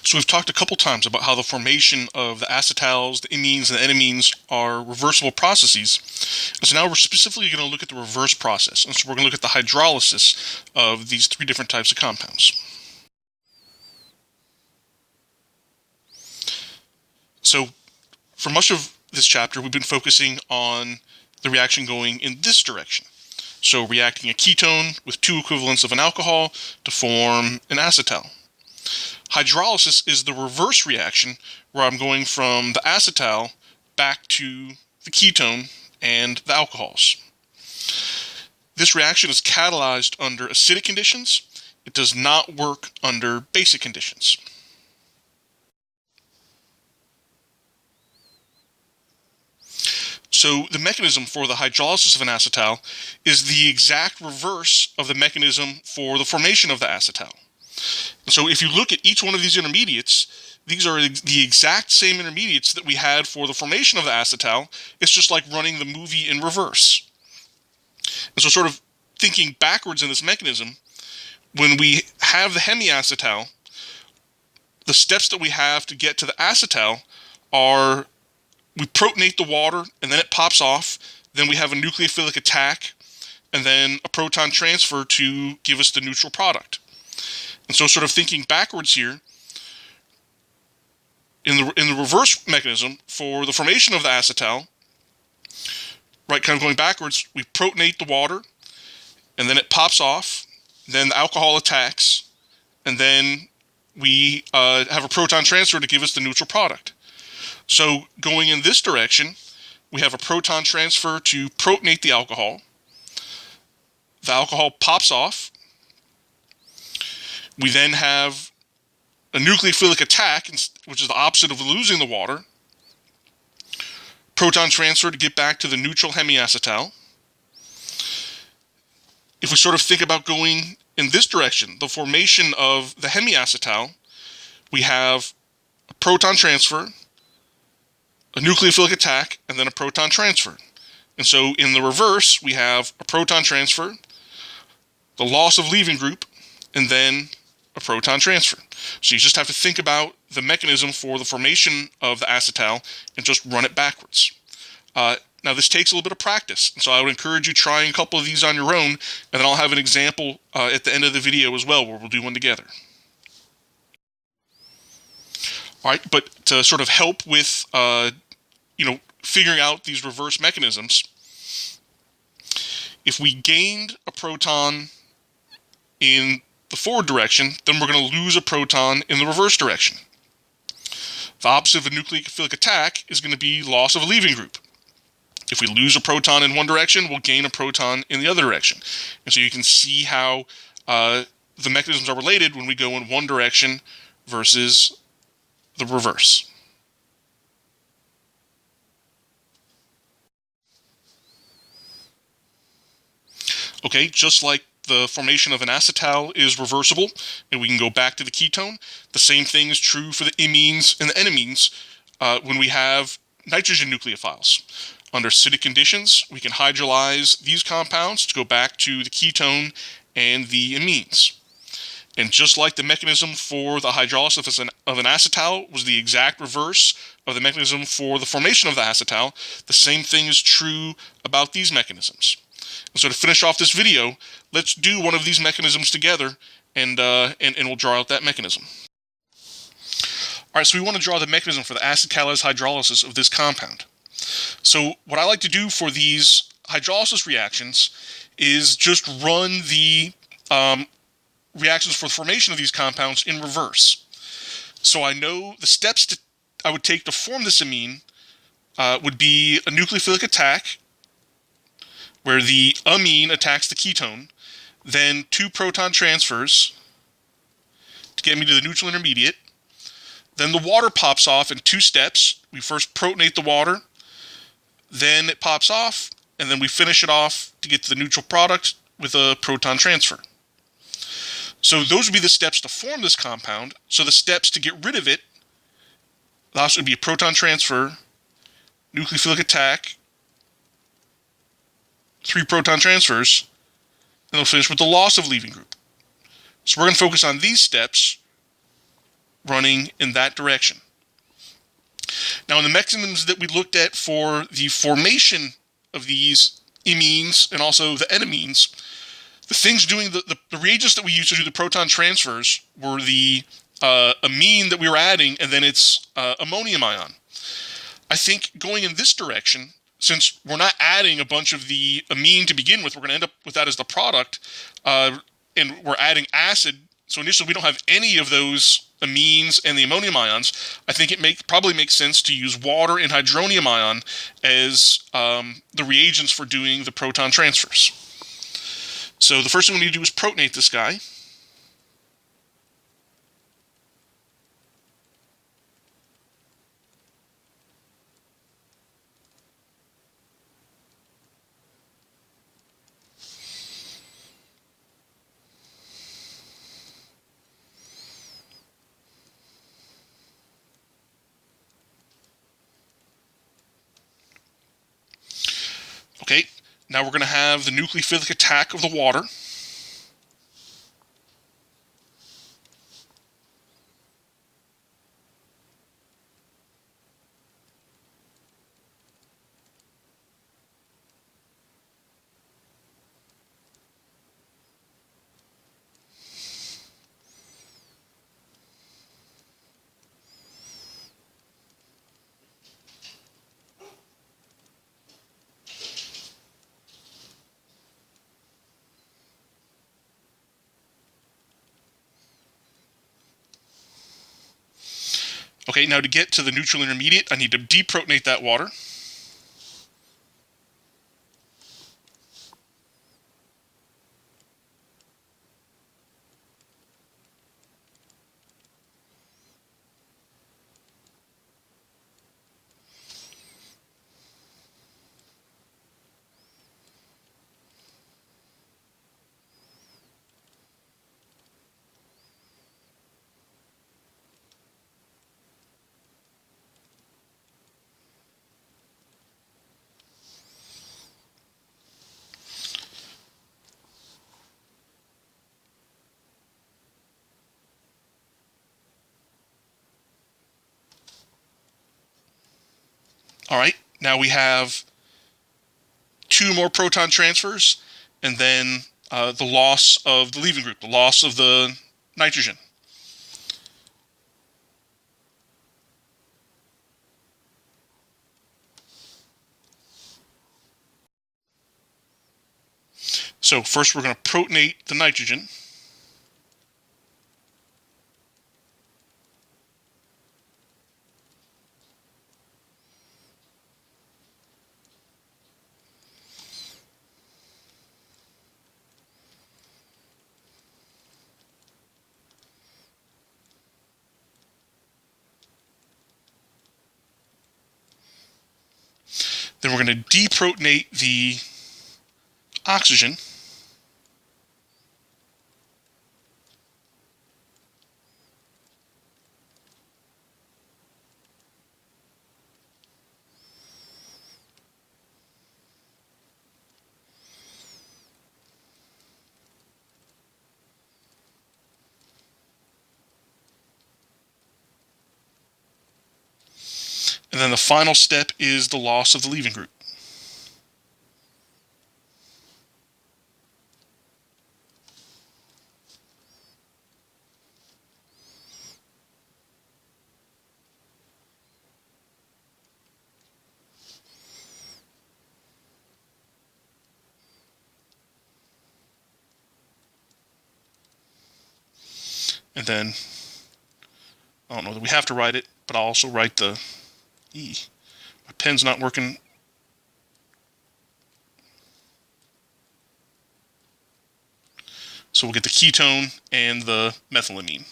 So we've talked a couple times about how the formation of the acetals, the imines, and the enamines are reversible processes. And so now we're specifically going to look at the reverse process. And so we're going to look at the hydrolysis of these three different types of compounds. So for much of this chapter, we've been focusing on the reaction going in this direction. So reacting a ketone with two equivalents of an alcohol to form an acetal. Hydrolysis is the reverse reaction where I'm going from the acetal back to the ketone and the alcohols. This reaction is catalyzed under acidic conditions. It does not work under basic conditions. So the mechanism for the hydrolysis of an acetal is the exact reverse of the mechanism for the formation of the acetal. So if you look at each one of these intermediates, these are the exact same intermediates that we had for the formation of the acetal. It's just like running the movie in reverse. And so sort of thinking backwards in this mechanism, when we have the hemiacetal, the steps that we have to get to the acetal are we protonate the water and then it pops off, then we have a nucleophilic attack, and then a proton transfer to give us the neutral product. And so sort of thinking backwards here, in the reverse mechanism for the formation of the acetal, right, kind of going backwards, we protonate the water, and then it pops off, then the alcohol attacks, and then we have a proton transfer to give us the neutral product. So going in this direction, we have a proton transfer to protonate the alcohol. The alcohol pops off. We then have a nucleophilic attack, which is the opposite of losing the water. Proton transfer to get back to the neutral hemiacetal. If we sort of think about going in this direction, the formation of the hemiacetal, we have a proton transfer, a nucleophilic attack, and then a proton transfer. And so in the reverse, we have a proton transfer, the loss of leaving group, and then a proton transfer. So you just have to think about the mechanism for the formation of the acetal and just run it backwards. Now this takes a little bit of practice, and so I would encourage you trying a couple of these on your own, and then I'll have an example at the end of the video as well where we'll do one together. All right, but to sort of help with figuring out these reverse mechanisms, if we gained a proton in the forward direction, then we're going to lose a proton in the reverse direction. The opposite of a nucleophilic attack is going to be loss of a leaving group. If we lose a proton in one direction, we'll gain a proton in the other direction. And so you can see how the mechanisms are related when we go in one direction versus the reverse. Okay, just like the formation of an acetal is reversible, and we can go back to the ketone, the same thing is true for the imines and the enamines when we have nitrogen nucleophiles. Under acidic conditions, we can hydrolyze these compounds to go back to the ketone and the imines. And just like the mechanism for the hydrolysis of an acetal was the exact reverse of the mechanism for the formation of the acetal, the same thing is true about these mechanisms. And so to finish off this video, let's do one of these mechanisms together, and we'll draw out that mechanism. All right, so we want to draw the mechanism for the acid-catalyzed hydrolysis of this compound. So what I like to do for these hydrolysis reactions is just run the reactions for the formation of these compounds in reverse. So I know the steps I would take to form this amine would be a nucleophilic attack, where the amine attacks the ketone, then two proton transfers to get me to the neutral intermediate. Then the water pops off in two steps. We first protonate the water, then it pops off, and then we finish it off to get to the neutral product with a proton transfer. So those would be the steps to form this compound. So the steps to get rid of it, last would be a proton transfer, nucleophilic attack, 3 proton transfers, and we'll finish with the loss of leaving group. So we're going to focus on these steps running in that direction. Now, in the mechanisms that we looked at for the formation of these imines and also the enamines, the things doing the reagents that we used to do the proton transfers were the amine that we were adding and then its ammonium ion. I think going in this direction, since we're not adding a bunch of the amine to begin with, we're going to end up with that as the product, and we're adding acid. So initially we don't have any of those amines and the ammonium ions. I think it probably makes sense to use water and hydronium ion as the reagents for doing the proton transfers. So the first thing we need to do is protonate this guy. Okay, now we're going to have the nucleophilic attack of the water. Okay, now to get to the neutral intermediate, I need to deprotonate that water. All right, now we have 2 more proton transfers, and then the loss of the leaving group, the loss of the nitrogen. So first we're going to protonate the nitrogen. Then we're going to deprotonate the oxygen. And then the final step is the loss of the leaving group. And then, I don't know that we have to write it, but I'll also write the E. My pen's not working. So we'll get the ketone and the methylamine.